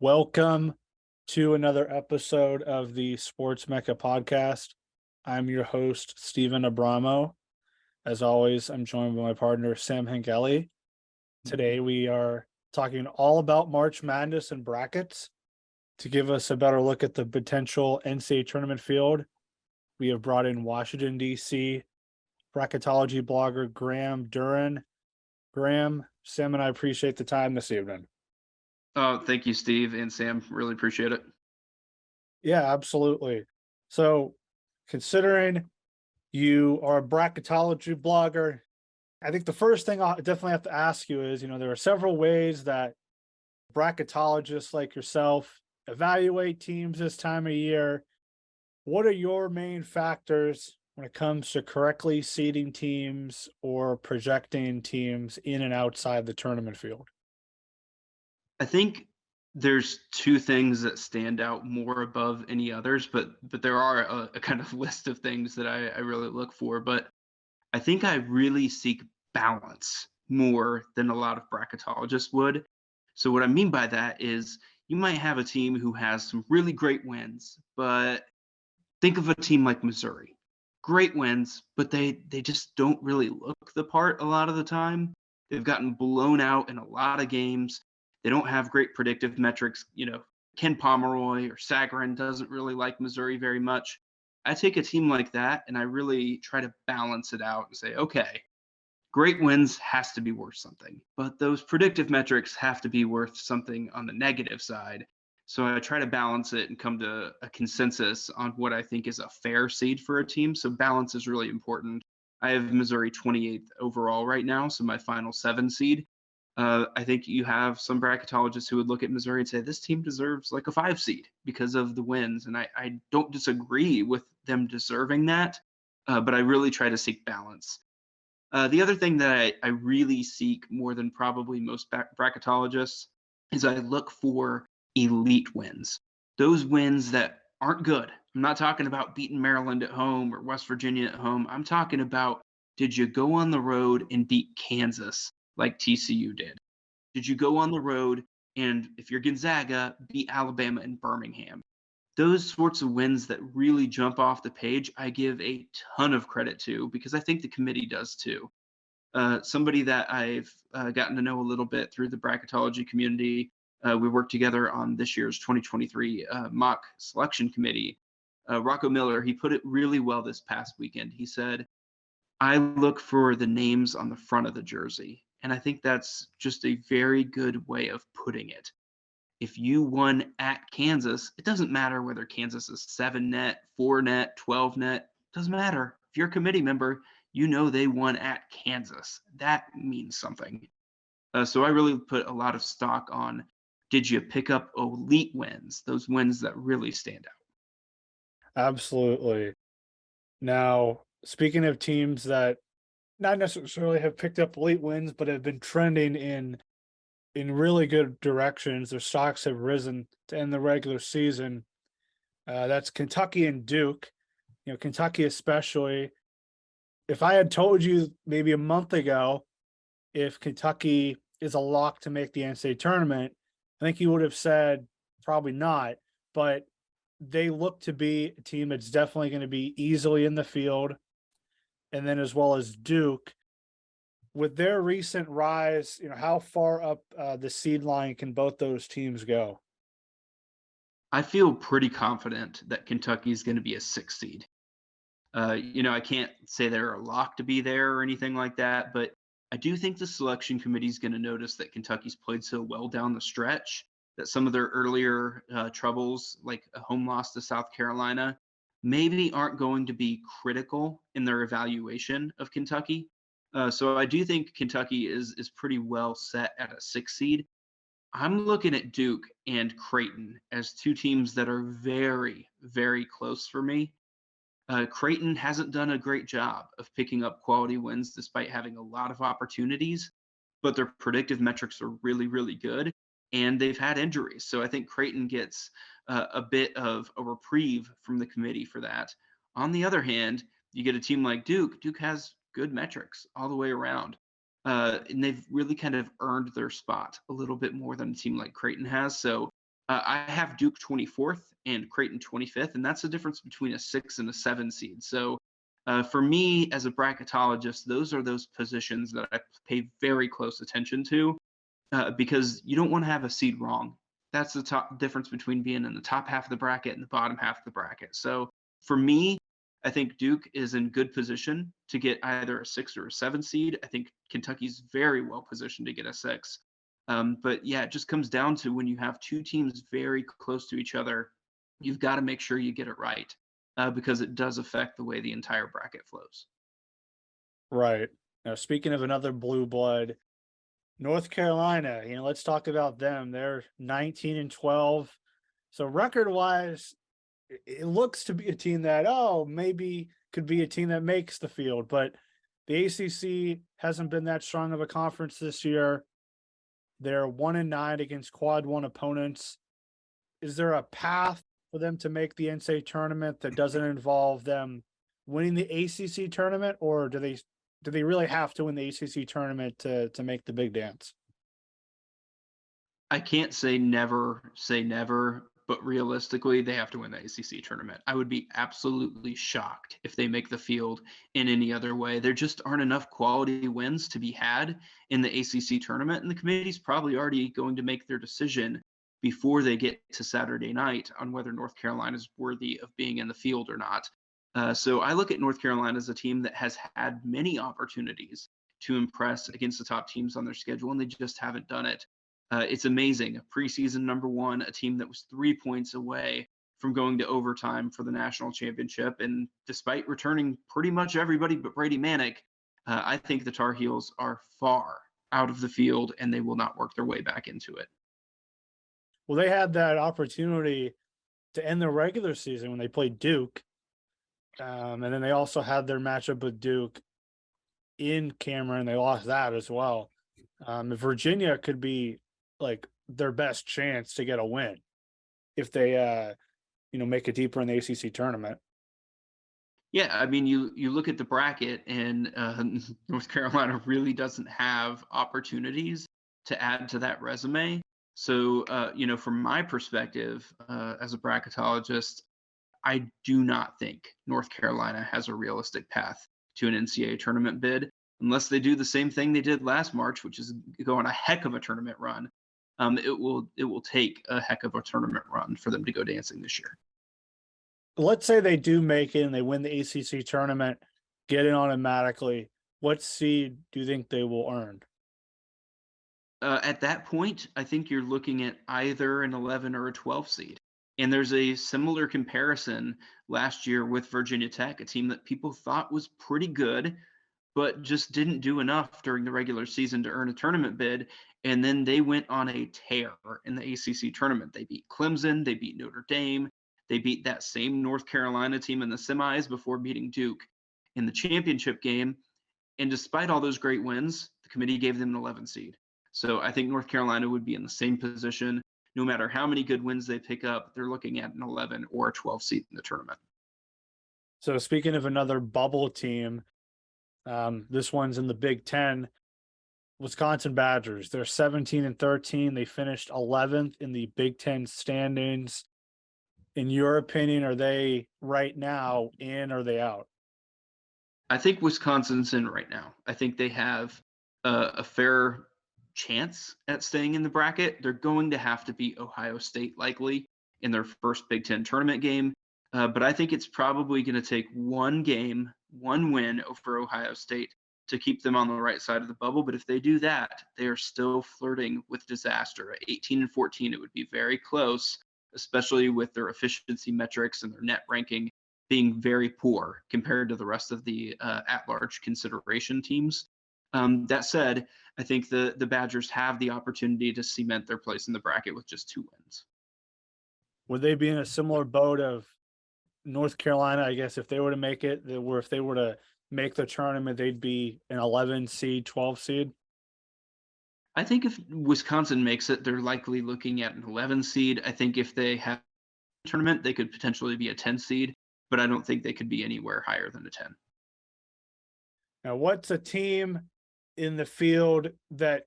Welcome to another episode of the Sports Mecca podcast. I'm your host, Stephen Abramo. As always, I'm joined by my partner, Sam Hengeli. Today, we are talking all about March Madness and brackets. To give us a better look at the potential NCAA tournament field, we have brought in Washington, D.C. bracketology blogger Graham Doeren. Graham, Sam, and I appreciate the time this evening. Oh, thank you, Steve and Sam. Really appreciate it. Yeah, absolutely. So, considering you are a bracketology blogger, I think the first thing I definitely have to ask you is, there are several ways that bracketologists like yourself evaluate teams this time of year. What are your main factors when it comes to correctly seeding teams or projecting teams in and outside the tournament field? I think there's two things that stand out more above any others, but there are a kind of list of things that I really look for. But I think I really seek balance more than a lot of bracketologists would. So what I mean by that is you might have a team who has some really great wins, but think of a team like Missouri. Great wins, but they just don't really look the part a lot of the time. They've gotten blown out in a lot of games. They don't have great predictive metrics. Ken Pomeroy or Sagarin doesn't really like Missouri very much. I take a team like that and I really try to balance it out and say, okay, great wins has to be worth something, but those predictive metrics have to be worth something on the negative side. So I try to balance it and come to a consensus on what I think is a fair seed for a team. So balance is really important. I have Missouri 28th overall right now, so my final 7 seed. I think you have some bracketologists who would look at Missouri and say this team deserves like a 5 seed because of the wins, and I don't disagree with them deserving that, but I really try to seek balance. The other thing that I really seek more than probably most bracketologists is I look for elite wins. Those wins that aren't good. I'm not talking about beating Maryland at home or West Virginia at home. I'm talking about, did you go on the road and beat Kansas like TCU did? Did you go on the road and, if you're Gonzaga, beat Alabama and Birmingham? Those sorts of wins that really jump off the page, I give a ton of credit to because I think the committee does too. Somebody that I've gotten to know a little bit through the bracketology community. We worked together on this year's 2023 mock selection committee. Rocco Miller, he put it really well this past weekend. He said, I look for the names on the front of the jersey. And I think that's just a very good way of putting it. If you won at Kansas, it doesn't matter whether Kansas is 7 net, 4 net, 12 net, doesn't matter. If you're a committee member, you know they won at Kansas. That means something. So I really put a lot of stock on, did you pick up elite wins, those wins that really stand out? Absolutely. Now, speaking of teams that not necessarily have picked up late wins, but have been trending in really good directions, their stocks have risen to end the regular season. That's Kentucky and Duke. Kentucky especially. If I had told you maybe a month ago if Kentucky is a lock to make the NCAA tournament, I think you would have said probably not. But they look to be a team that's definitely going to be easily in the field. And then as well as Duke, with their recent rise, how far up the seed line can both those teams go? I feel pretty confident that Kentucky is going to be a 6 seed. I can't say they're a lock to be there or anything like that, but I do think the selection committee is going to notice that Kentucky's played so well down the stretch that some of their earlier troubles, like a home loss to South Carolina, maybe aren't going to be critical in their evaluation of Kentucky. So I do think Kentucky is pretty well set at a 6 seed. I'm looking at Duke and Creighton as two teams that are very, very close for me. Creighton hasn't done a great job of picking up quality wins despite having a lot of opportunities, but their predictive metrics are really, really good, and they've had injuries. So I think Creighton gets a bit of a reprieve from the committee for that. On the other hand, you get a team like Duke. Duke has good metrics all the way around, and they've really kind of earned their spot a little bit more than a team like Creighton has. So I have Duke 24th and Creighton 25th, and that's the difference between a 6 and a 7 seed. So for me, as a bracketologist, those are those positions that I pay very close attention to because you don't want to have a seed wrong. That's the top difference between being in the top half of the bracket and the bottom half of the bracket. So for me, I think Duke is in good position to get either a 6 or a 7 seed. I think Kentucky's very well positioned to get a 6. But yeah, it just comes down to when you have two teams very close to each other, you've got to make sure you get it right because it does affect the way the entire bracket flows. Right. Now, speaking of another blue blood, North Carolina, let's talk about them. They're 19 and 12. So record wise, it looks to be a team that, maybe could be a team that makes the field, but the ACC hasn't been that strong of a conference this year. They're 1-9 against quad one opponents. Is there a path for them to make the NCAA tournament that doesn't involve them winning the ACC tournament, or do they really have to win the ACC tournament to make the big dance? I can't say never, but realistically, they have to win the ACC tournament. I would be absolutely shocked if they make the field in any other way. There just aren't enough quality wins to be had in the ACC tournament, and the committee's probably already going to make their decision before they get to Saturday night on whether North Carolina is worthy of being in the field or not. So I look at North Carolina as a team that has had many opportunities to impress against the top teams on their schedule, and they just haven't done it. It's amazing. A preseason number one, a team that was 3 points away from going to overtime for the national championship. And despite returning pretty much everybody but Brady Manick, I think the Tar Heels are far out of the field and they will not work their way back into it. Well, they had that opportunity to end the regular season when they played Duke. And then they also had their matchup with Duke in Cameron. They lost that as well. Virginia could be like their best chance to get a win if they make it deeper in the ACC tournament. Yeah, I mean, you look at the bracket, and North Carolina really doesn't have opportunities to add to that resume. So, from my perspective as a bracketologist, I do not think North Carolina has a realistic path to an NCAA tournament bid unless they do the same thing they did last March, which is go on a heck of a tournament run. It will take a heck of a tournament run for them to go dancing this year. Let's say they do make it and they win the ACC tournament, get in automatically. What seed do you think they will earn? At that point, I think you're looking at either an 11 or a 12 seed. And there's a similar comparison last year with Virginia Tech, a team that people thought was pretty good, but just didn't do enough during the regular season to earn a tournament bid. And then they went on a tear in the ACC tournament. They beat Clemson, they beat Notre Dame, they beat that same North Carolina team in the semis before beating Duke in the championship game. And despite all those great wins, the committee gave them an 11 seed. So I think North Carolina would be in the same position. No matter how many good wins they pick up, they're looking at an 11 or a 12 seed in the tournament. So speaking of another bubble team, this one's in the Big Ten. Wisconsin Badgers. They're 17 and 13. They finished 11th in the Big Ten standings. In your opinion, are they right now in or are they out? I think Wisconsin's in right now. I think they have a fair chance at staying in the bracket. They're going to have to beat Ohio State likely in their first Big Ten tournament game. But I think it's probably going to take one game, one win over Ohio State to keep them on the right side of the bubble. But if they do that, they are still flirting with disaster. At 18 and 14, it would be very close, especially with their efficiency metrics and their net ranking being very poor compared to the rest of the at-large consideration teams. That said, I think the Badgers have the opportunity to cement their place in the bracket with just 2 wins. Would they be in a similar boat of North Carolina? I guess if they were to make it, if they were to make the tournament, they'd be an 11 seed, 12 seed. I think if Wisconsin makes it, they're likely looking at an 11 seed. I think if they have a tournament, they could potentially be a 10 seed, but I don't think they could be anywhere higher than a 10. Now, what's a team in the field that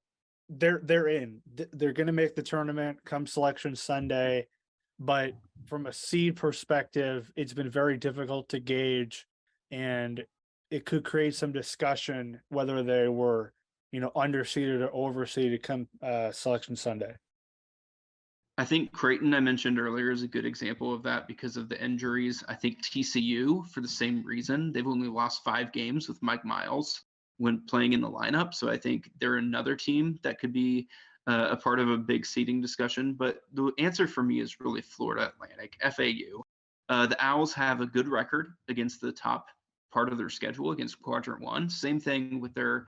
they're in. They're going to make the tournament come Selection Sunday, but from a seed perspective, it's been very difficult to gauge, and it could create some discussion whether they were, underseeded or overseeded come Selection Sunday. I think Creighton, I mentioned earlier, is a good example of that because of the injuries. I think TCU, for the same reason, they've only lost 5 games with Mike Miles when playing in the lineup. So I think they're another team that could be a part of a big seeding discussion. But the answer for me is really Florida Atlantic, FAU. The Owls have a good record against the top part of their schedule, against Quadrant 1. Same thing with their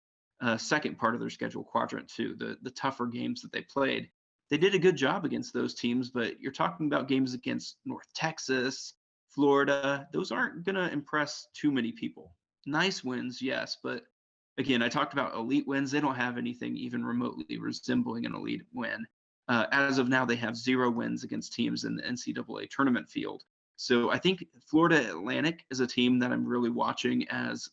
second part of their schedule, Quadrant 2, the tougher games that they played. They did a good job against those teams, but you're talking about games against North Texas, Florida. Those aren't going to impress too many people. Nice wins, yes, but again, I talked about elite wins. They don't have anything even remotely resembling an elite win. As of now, they have 0 wins against teams in the NCAA tournament field. So I think Florida Atlantic is a team that I'm really watching as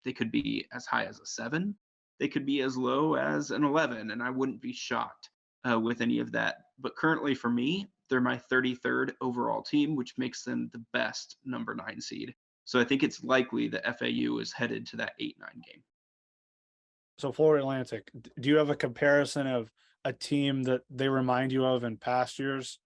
they could be as high as a 7. They could be as low as an 11, and I wouldn't be shocked with any of that. But currently for me, they're my 33rd overall team, which makes them the best number 9 seed. So I think it's likely that FAU is headed to that 8-9 game. So Florida Atlantic, do you have a comparison of a team that they remind you of in past years?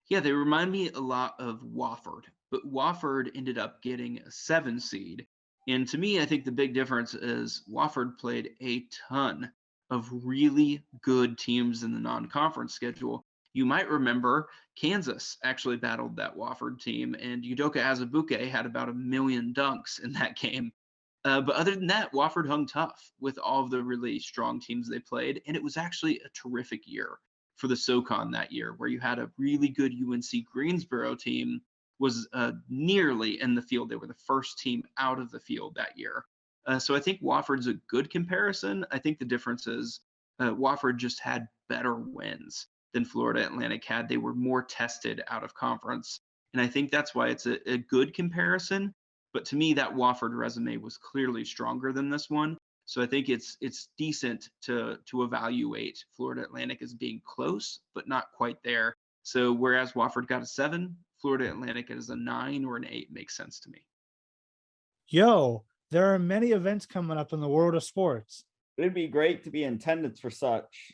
Yeah, they remind me a lot of Wofford, but Wofford ended up getting a 7 seed. And to me, I think the big difference is Wofford played a ton of really good teams in the non-conference schedule. You might remember Kansas actually battled that Wofford team, and Udoka Azubuike had about 1,000,000 dunks in that game. But other than that, Wofford hung tough with all of the really strong teams they played, and it was actually a terrific year for the SoCon that year, where you had a really good UNC Greensboro team was nearly in the field. They were the first team out of the field that year. So I think Wofford's a good comparison. I think the difference is Wofford just had better wins than Florida Atlantic had. They were more tested out of conference. And I think that's why it's a good comparison. But to me, that Wofford resume was clearly stronger than this one. So I think it's decent to evaluate Florida Atlantic as being close, but not quite there. So whereas Wofford got a 7, Florida Atlantic as a 9 or an 8 makes sense to me. Yo, there are many events coming up in the world of sports. It'd be great to be in attendance for such.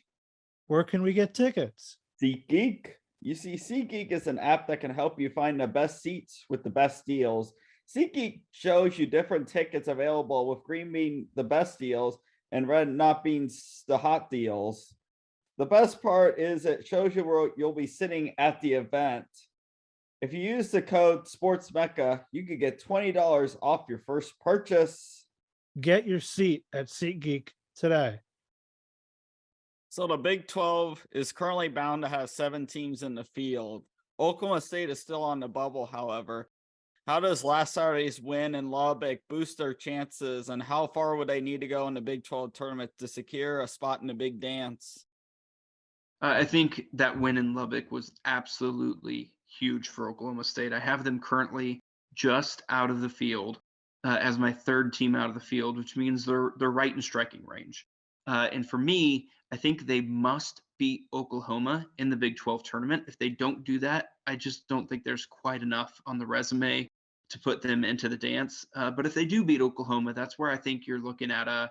Where can we get tickets? SeatGeek. You see, SeatGeek is an app that can help you find the best seats with the best deals. SeatGeek shows you different tickets available, with green being the best deals and red not being the hot deals. The best part is it shows you where you'll be sitting at the event. If you use the code SportsMecca, you could get $20 off your first purchase. Get your seat at SeatGeek today. So the Big 12 is currently bound to have 7 teams in the field. Oklahoma State is still on the bubble, however. How does last Saturday's win in Lubbock boost their chances, and how far would they need to go in the Big 12 tournament to secure a spot in the big dance? I think that win in Lubbock was absolutely huge for Oklahoma State. I have them currently just out of the field as my 3rd team out of the field, which means they're right in striking range. And for me, I think they must beat Oklahoma in the Big 12 tournament. If they don't do that, I just don't think there's quite enough on the resume to put them into the dance. But if they do beat Oklahoma, that's where I think you're looking at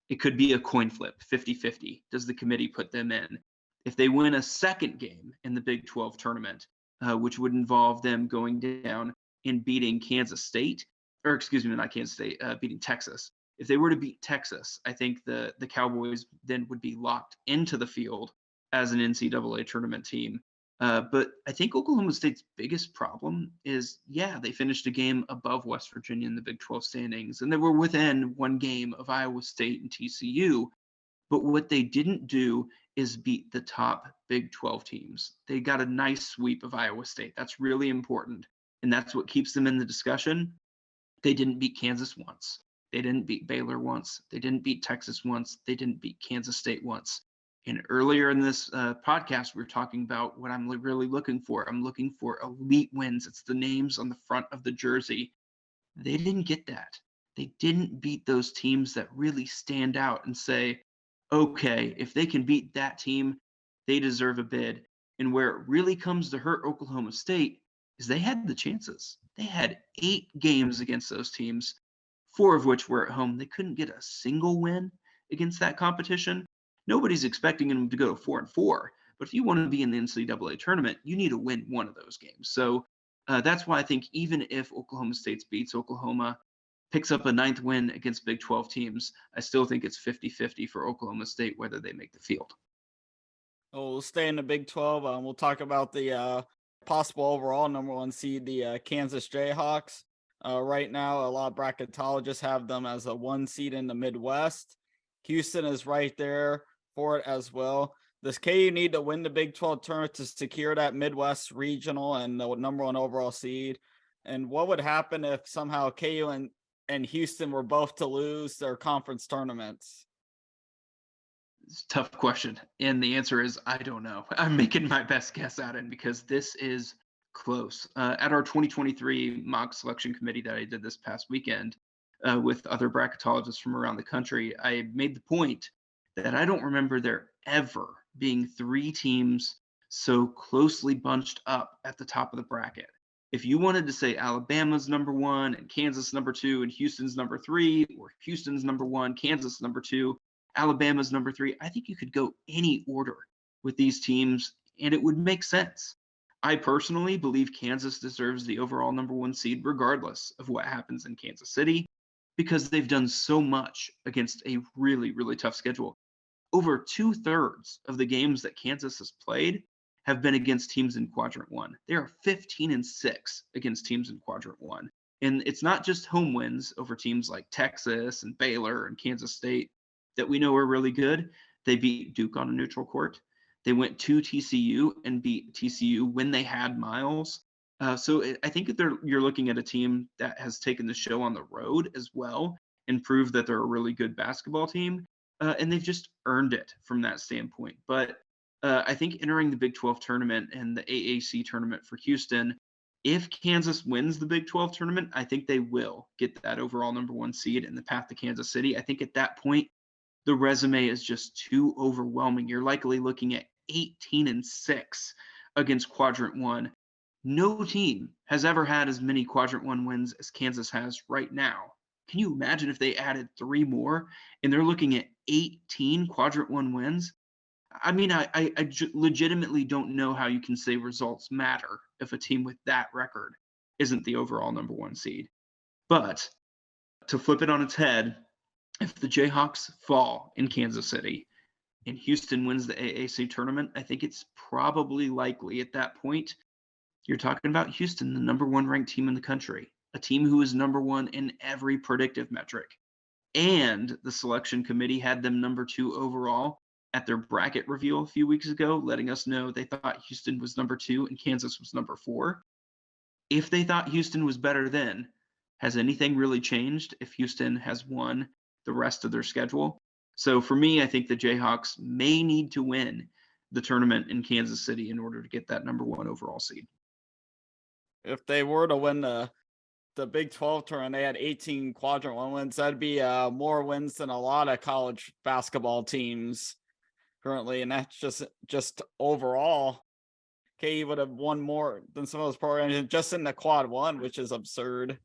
it could be a coin flip, 50-50. Does the committee put them in? If they win a second game in the Big 12 tournament, which would involve them going down and beating Kansas State, or excuse me, not Kansas State, beating Texas. If they were to beat Texas, I think the Cowboys then would be locked into the field as an NCAA tournament team. But I think Oklahoma State's biggest problem is, yeah, they finished a game above West Virginia in the Big 12 standings, and they were within 1 game of Iowa State and TCU. But what they didn't do is beat the top Big 12 teams. They got a nice sweep of Iowa State. That's really important, and that's what keeps them in the discussion. They didn't beat Kansas once. They didn't beat Baylor once. They didn't beat Texas once. They didn't beat Kansas State once. And earlier in this podcast, we were talking about what I'm really looking for. I'm looking for elite wins. It's the names on the front of the jersey. They didn't get that. They didn't beat those teams that really stand out and say, okay, if they can beat that team, they deserve a bid. And where it really comes to hurt Oklahoma State is they had the chances. They had 8 games against those teams, 4 of which were at home. They couldn't get a single win against that competition. Nobody's expecting them to go 4-4, but if you want to be in the NCAA tournament, you need to win one of those games. So that's why I think even if Oklahoma State beats Oklahoma, picks up a 9th win against Big 12 teams, I still think it's 50-50 for Oklahoma State whether they make the field. Oh, we'll stay in the Big 12. We'll talk about the possible overall number 1 seed, the Kansas Jayhawks. Right now, a lot of bracketologists have them as a 1 seed in the Midwest. Houston is right there for it as well. Does KU need to win the Big 12 tournament to secure that Midwest regional and the number 1 overall seed? And what would happen if somehow KU and Houston were both to lose their conference tournaments? It's a tough question. And the answer is, I don't know. I'm making my best guess at it because this is close. At our 2023 mock selection committee that I did this past weekend with other bracketologists from around the country, I made the point that I don't remember there ever being 3 teams so closely bunched up at the top of the bracket. If you wanted to say Alabama's number 1 and Kansas number 2 and Houston's number 3, or Houston's number 1, Kansas number 2, Alabama's number 3, I think you could go any order with these teams and it would make sense. I personally believe Kansas deserves the overall number 1 seed regardless of what happens in Kansas City because they've done so much against a really, really tough schedule. Over 2/3 of the games that Kansas has played have been against teams in Quadrant 1. They are 15-6 against teams in Quadrant 1. And it's not just home wins over teams like Texas and Baylor and Kansas State that we know are really good. They beat Duke on a neutral court. They went to TCU and beat TCU when they had Miles. I think that you're looking at a team that has taken the show on the road as well and proved that they're a really good basketball team. And they've just earned it from that standpoint. But I think entering the Big 12 tournament and the AAC tournament for Houston, if Kansas wins the Big 12 tournament, I think they will get that overall number 1 seed and the path to Kansas City. I think at that point, the resume is just too overwhelming. You're likely looking at 18-6 against Quadrant 1. No team has ever had as many Quadrant 1 wins as Kansas has right now. Can you imagine if they added 3 more and they're looking at 18 Quadrant 1 wins? I mean, I legitimately don't know how you can say results matter if a team with that record isn't the overall number 1 seed. But to flip it on its head, if the Jayhawks fall in Kansas City and Houston wins the AAC tournament, I think it's probably likely at that point you're talking about Houston, the number 1 ranked team in the country, a team who is number 1 in every predictive metric. And the selection committee had them number 2 overall at their bracket reveal a few weeks ago, letting us know they thought Houston was number 2 and Kansas was number 4. If they thought Houston was better then, has anything really changed if Houston has won the rest of their schedule? So for me, I think the Jayhawks may need to win the tournament in Kansas City in order to get that number 1 overall seed. If they were to win the Big 12 tournament, they had 18 Quadrant 1 wins. That'd be more wins than a lot of college basketball teams currently, and that's just overall. KU would have won more than some of those programs just in the Quad 1, which is absurd.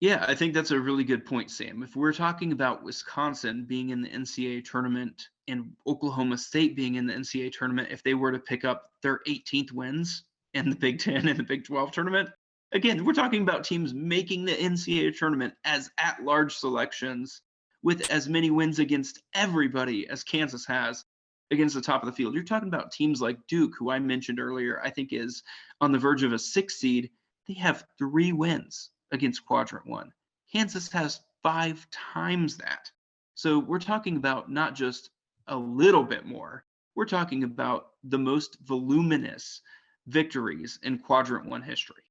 Yeah, I think that's a really good point, Sam. If we're talking about Wisconsin being in the NCAA tournament and Oklahoma State being in the NCAA tournament, if they were to pick up their 18th wins in the Big 10 and the Big 12 tournament, again, we're talking about teams making the NCAA tournament as at-large selections with as many wins against everybody as Kansas has against the top of the field. You're talking about teams like Duke, who I mentioned earlier, I think is on the verge of a 6 seed. They have 3 wins against Quadrant 1. Kansas has 5 times that. So we're talking about not just a little bit more, we're talking about the most voluminous victories in Quadrant 1 history.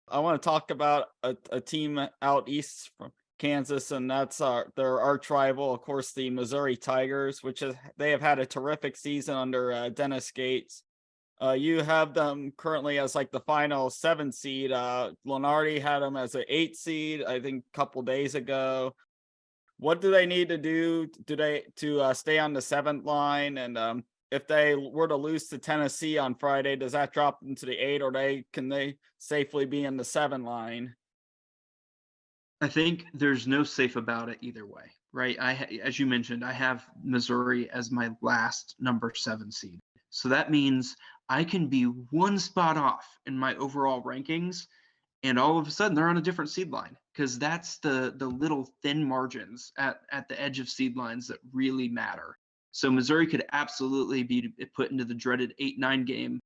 I want to talk about a team out east from Kansas, and that's their arch rival, of course, the Missouri Tigers, which they have had a terrific season under Dennis Gates. You have them currently as like the final 7 seed. Lenardi had them as an 8 seed, I think, a couple days ago. what do they need to do to stay on the 7th line? And if they were to lose to Tennessee on Friday, does that drop them to the 8, or can they safely be in the 7 line? I think there's no safe about it either way, right? As you mentioned, I have Missouri as my last number 7 seed. So that means I can be one spot off in my overall rankings, and all of a sudden they're on a different seed line, because that's the little thin margins at the edge of seed lines that really matter. So Missouri could absolutely be put into the dreaded 8-9 game,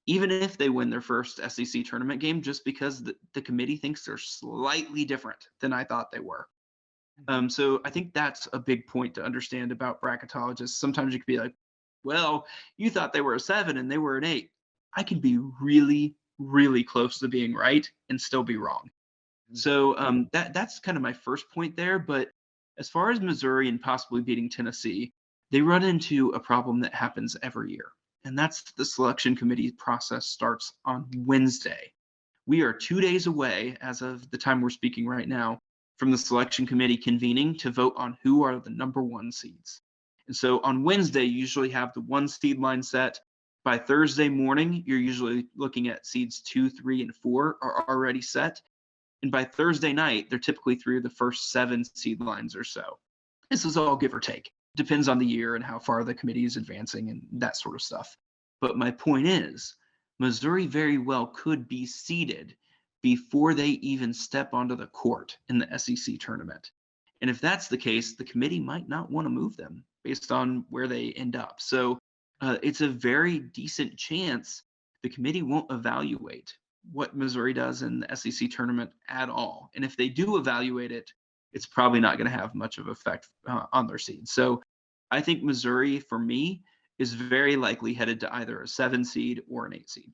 even if they win their first SEC tournament game, just because the committee thinks they're slightly different than I thought they were. So I think that's a big point to understand about bracketologists. Sometimes you could be like, well, you thought they were a 7 and they were an 8. I can be really, really close to being right and still be wrong. So that's kind of my first point there. But as far as Missouri and possibly beating Tennessee, they run into a problem that happens every year. And that's the selection committee process starts on Wednesday. We are 2 days away, as of the time we're speaking right now, from the selection committee convening to vote on who are the number 1 seeds. And so on Wednesday, you usually have the 1 seed line set. By Thursday morning, you're usually looking at seeds 2, 3, and 4 are already set. And by Thursday night, they're typically through the first 7 seed lines or so. This is all give or take. Depends on the year and how far the committee is advancing and that sort of stuff. But my point is, Missouri very well could be seeded before they even step onto the court in the SEC tournament. And if that's the case, the committee might not want to move them based on where they end up. So it's a very decent chance the committee won't evaluate what Missouri does in the SEC tournament at all. And if they do evaluate it, it's probably not going to have much of an effect on their seed. So I think Missouri, for me, is very likely headed to either a 7 seed or an 8 seed.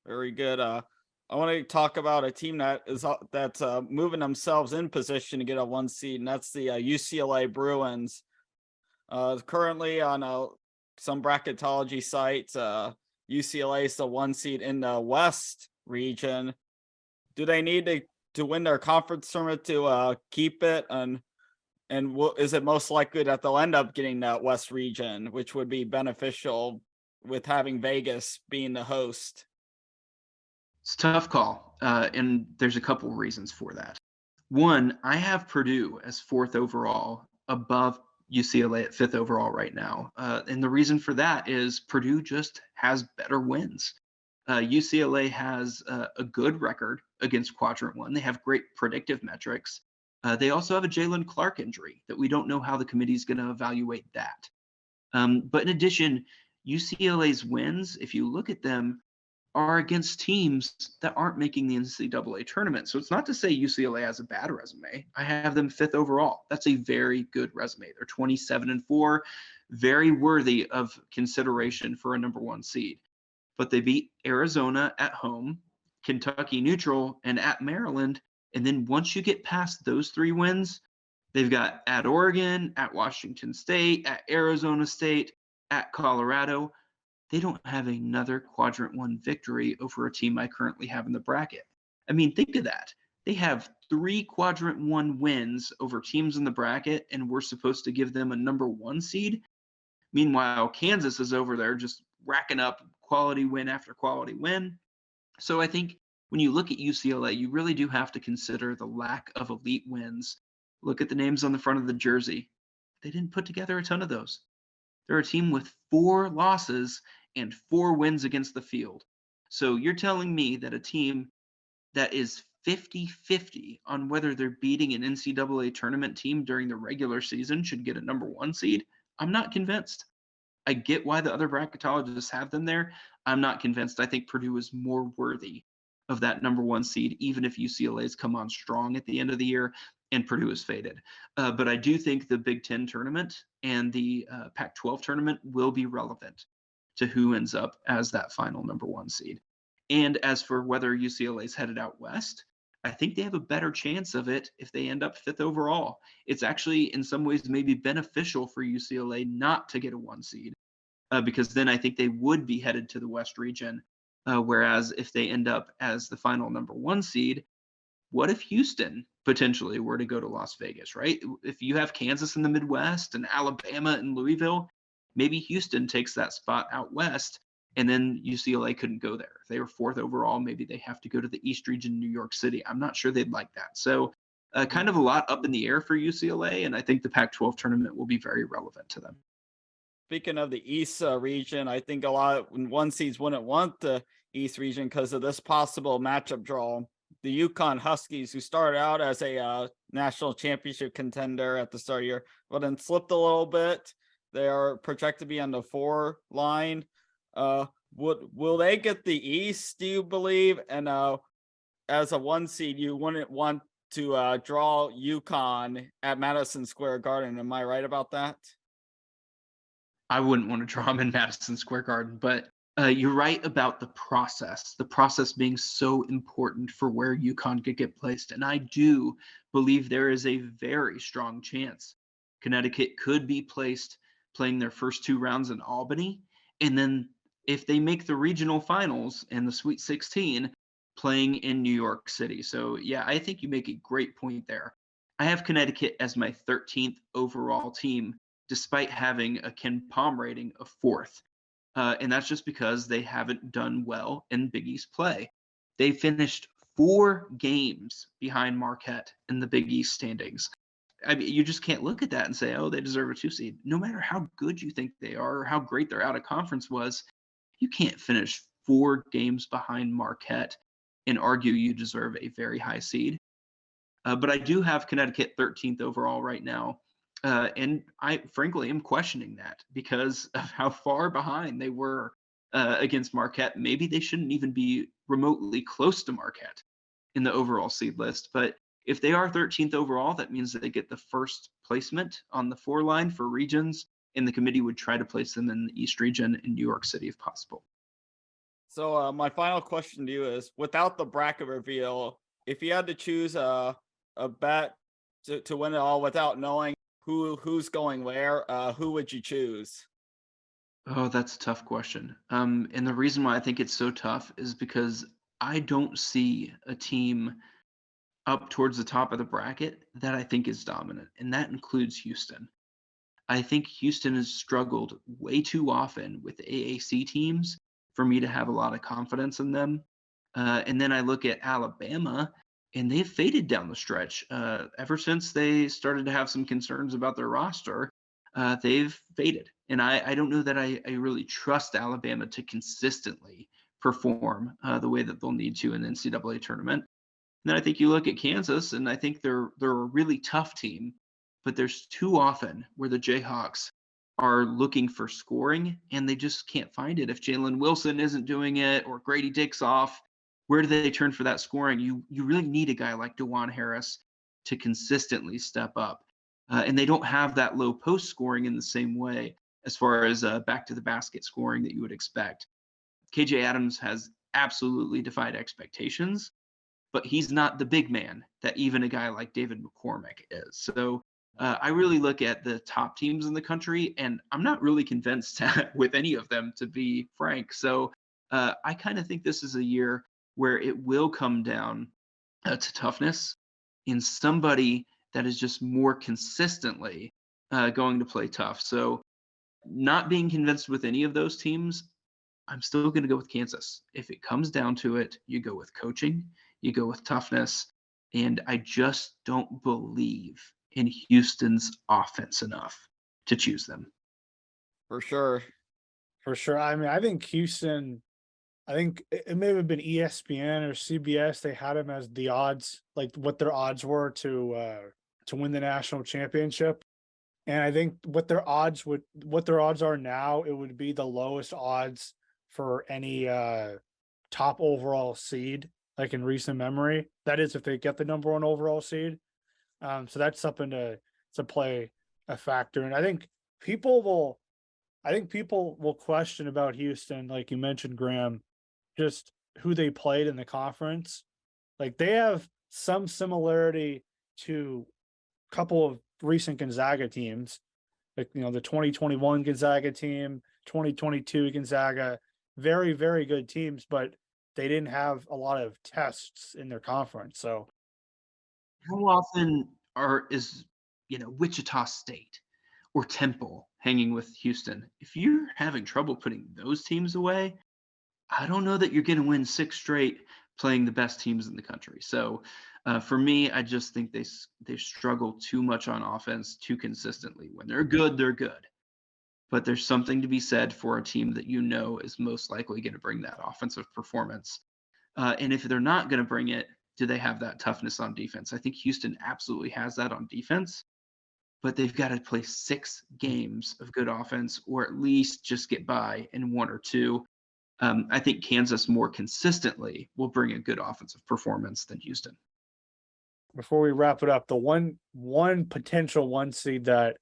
Very good. I want to talk about a team that's moving themselves in position to get a 1 seed, and that's the UCLA Bruins. Currently on some bracketology sites, UCLA is the 1 seed in the West region. Do they need to win their conference tournament to keep it? And is it most likely that they'll end up getting that West region, which would be beneficial with having Vegas being the host? It's a tough call, and there's a couple reasons for that. One, I have Purdue as 4th overall, above UCLA at 5th overall right now. And the reason for that is Purdue just has better wins. UCLA has a good record against Quadrant 1. They have great predictive metrics. They also have a Jalen Clark injury that we don't know how the committee is going to evaluate that. But in addition, UCLA's wins, if you look at them, are against teams that aren't making the NCAA tournament. So it's not to say UCLA has a bad resume. I have them 5th overall. That's a very good resume. They're 27-4, very worthy of consideration for a number 1 seed. But they beat Arizona at home, Kentucky neutral, and at Maryland. And then once you get past those 3 wins, they've got at Oregon, at Washington State, at Arizona State, at Colorado. They don't have another Quadrant 1 victory over a team I currently have in the bracket. I mean, think of that. They have 3 Quadrant 1 wins over teams in the bracket, and we're supposed to give them a number 1 seed. Meanwhile, Kansas is over there just racking up quality win after quality win. So I think when you look at UCLA, you really do have to consider the lack of elite wins. Look at the names on the front of the jersey. They didn't put together a ton of those. They're a team with 4 losses and 4 wins against the field. So you're telling me that a team that is 50-50 on whether they're beating an NCAA tournament team during the regular season should get a number 1 seed? I'm not convinced. I get why the other bracketologists have them there. I'm not convinced. I think Purdue is more worthy of that number 1 seed, even if UCLA's come on strong at the end of the year and Purdue is faded. But I do think the Big Ten tournament and the Pac-12 tournament will be relevant to who ends up as that final number 1 seed. And as for whether UCLA's headed out west, I think they have a better chance of it if they end up 5th overall. It's actually in some ways maybe beneficial for UCLA not to get a 1 seed, because then I think they would be headed to the West region. Whereas if they end up as the final number 1 seed, what if Houston potentially were to go to Las Vegas, right? If you have Kansas in the Midwest and Alabama and Louisville, maybe Houston takes that spot out west, and then UCLA couldn't go there. If they were 4th overall, maybe they have to go to the East region, New York City. I'm not sure they'd like that. So kind of a lot up in the air for UCLA, and I think the Pac-12 tournament will be very relevant to them. Speaking of the East region, I think a lot of one seeds wouldn't want the East region because of this possible matchup draw. The UConn Huskies, who started out as a national championship contender at the start of the year, but then slipped a little bit. They are projected to be on the 4 line. Will they get the East, do you believe? And as a 1 seed, you wouldn't want to draw UConn at Madison Square Garden. Am I right about that? I wouldn't want to draw them in Madison Square Garden, but you're right about the process being so important for where UConn could get placed. And I do believe there is a very strong chance Connecticut could be placed playing their first 2 rounds in Albany. And then if they make the regional finals and the Sweet 16, playing in New York City. So yeah, I think you make a great point there. I have Connecticut as my 13th overall team, despite having a Ken Palm rating of 4th. And that's just because they haven't done well in Big East play. They finished 4 games behind Marquette in the Big East standings. I mean, you just can't look at that and say, oh, they deserve a 2 seed. No matter how good you think they are or how great their out of conference was, you can't finish 4 games behind Marquette and argue you deserve a very high seed. But I do have Connecticut 13th overall right now. And I frankly am questioning that because of how far behind they were against Marquette. Maybe they shouldn't even be remotely close to Marquette in the overall seed list. But if they are 13th overall, that means that they get the first placement on the 4 line for regions, and the committee would try to place them in the East region in New York City if possible. So my final question to you is, without the bracket reveal, if you had to choose a bet to win it all without knowing who's going where, who would you choose? Oh, that's a tough question. And the reason why I think it's so tough is because I don't see a team up towards the top of the bracket that I think is dominant, and that includes Houston. I think Houston has struggled way too often with AAC teams for me to have a lot of confidence in them. And then I look at Alabama, and they've faded down the stretch. Ever since they started to have some concerns about their roster, they've faded. And I don't know that I really trust Alabama to consistently perform the way that they'll need to in the NCAA tournament. And then I think you look at Kansas, and I think they're a really tough team, but there's too often where the Jayhawks are looking for scoring and they just can't find it. If Jalen Wilson isn't doing it or Grady Dick's off, where do they turn for that scoring? You really need a guy like DeJuan Harris to consistently step up. And they don't have that low post scoring in the same way as far as back to the basket scoring that you would expect. KJ Adams has absolutely defied expectations, but he's not the big man that even a guy like David McCormick is. So I really look at the top teams in the country, and I'm not really convinced with any of them, to be frank. So I kind of think this is a year where it will come down to toughness in somebody that is just more consistently going to play tough. So not being convinced with any of those teams, I'm still going to go with Kansas. If it comes down to it, you go with coaching, you go with toughness, and I just don't believe in Houston's offense enough to choose them. For sure. For sure. I mean, I think Houston, I think it may have been ESPN or CBS. They had them as the odds, like what their odds were to win the national championship. And I think what their odds are now, it would be the lowest odds for any top overall seed, like in recent memory. That is, if they get the number 1 overall seed. So that's something to play a factor. And I think people will question about Houston, like you mentioned, Graham, just who they played in the conference. Like they have some similarity to a couple of recent Gonzaga teams, like, you know, the 2021 Gonzaga team, 2022 Gonzaga, very, very good teams, but they didn't have a lot of tests in their conference. So how often is Wichita State or Temple hanging with Houston? If you're having trouble putting those teams away, I don't know that you're going to win 6 straight playing the best teams in the country. So for me, I just think they struggle too much on offense too consistently. When they're good, they're good. But there's something to be said for a team that is most likely going to bring that offensive performance. And if they're not going to bring it, do they have that toughness on defense? I think Houston absolutely has that on defense, but they've got to play 6 games of good offense or at least just get by in 1 or 2. I think Kansas more consistently will bring a good offensive performance than Houston. Before we wrap it up, the one potential 1 seed that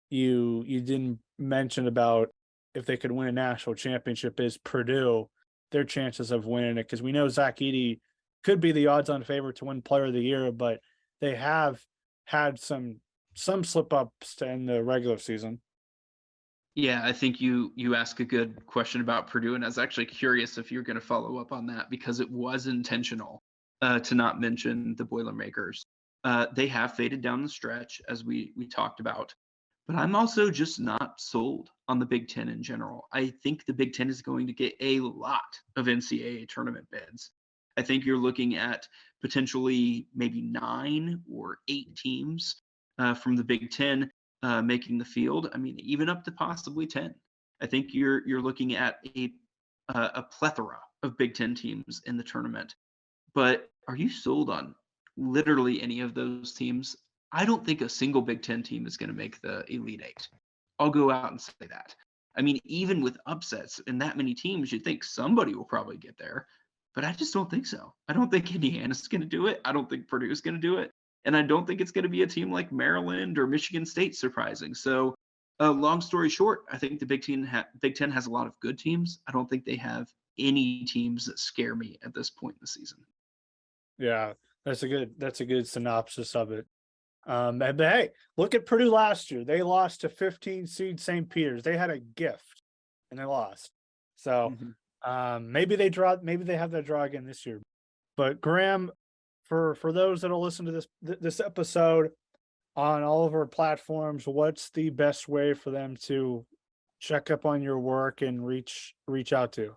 you didn't mention about if they could win a national championship is Purdue. Their chances of winning it, because we know Zach Edey could be the odds-on favorite to win Player of the Year, but they have had some slip-ups to end the regular season. Yeah, I think you ask a good question about Purdue, and I was actually curious if you're going to follow up on that because it was intentional to not mention the Boilermakers. They have faded down the stretch, as we talked about, but I'm also just not sold on the Big Ten in general. I think the Big Ten is going to get a lot of NCAA tournament bids. I think you're looking at potentially maybe 9 or 8 teams from the Big Ten making the field. I mean, even up to possibly 10. I think you're looking at a plethora of Big Ten teams in the tournament. But are you sold on literally any of those teams? I don't think a single Big Ten team is going to make the Elite 8. I'll go out and say that. I mean, even with upsets and that many teams, you'd think somebody will probably get there. But I just don't think so. I don't think Indiana's going to do it. I don't think Purdue's going to do it. And I don't think it's going to be a team like Maryland or Michigan State surprising. So, long story short, I think the Big Ten has a lot of good teams. I don't think they have any teams that scare me at this point in the season. Yeah, that's a good synopsis of it. But hey, look at Purdue last year. They lost to 15 seed St. Peter's. They had a gift and they lost. So maybe they have that draw again this year. But Graham, for those that'll listen to this episode on all of our platforms, what's the best way for them to check up on your work and reach out to?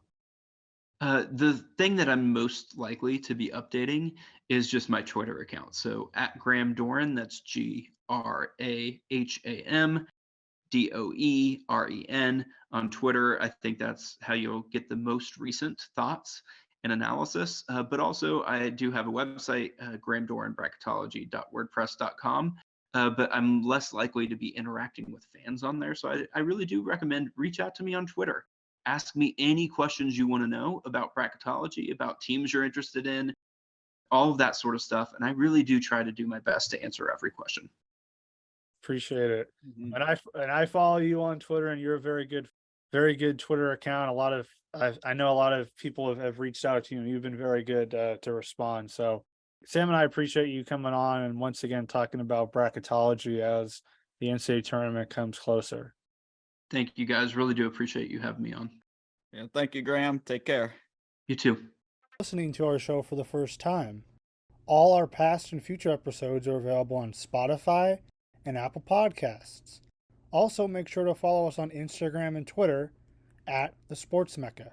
The thing that I'm most likely to be updating is just my Twitter account. So at Graham Doeren, that's GrahamDoeren on Twitter. I think that's how you'll get the most recent thoughts and analysis. But also, I do have a website, grahamdoerenbracketology.wordpress.com. But I'm less likely to be interacting with fans on there. So I really do recommend reach out to me on Twitter. Ask me any questions you want to know about bracketology, about teams you're interested in, all of that sort of stuff. And I really do try to do my best to answer every question. Appreciate it. And I follow you on Twitter, and you're a very good Twitter account. I know a lot of people have reached out to you, and you've been very good to respond. So Sam and I appreciate you coming on and once again talking about bracketology as the NCAA tournament comes closer. Thank you guys. Really do appreciate you having me on. Yeah, thank you, Graham. Take care. You too. Listening to our show for the first time. All our past and future episodes are available on Spotify and Apple Podcasts. Also, make sure to follow us on Instagram and Twitter at The Sports Mecca.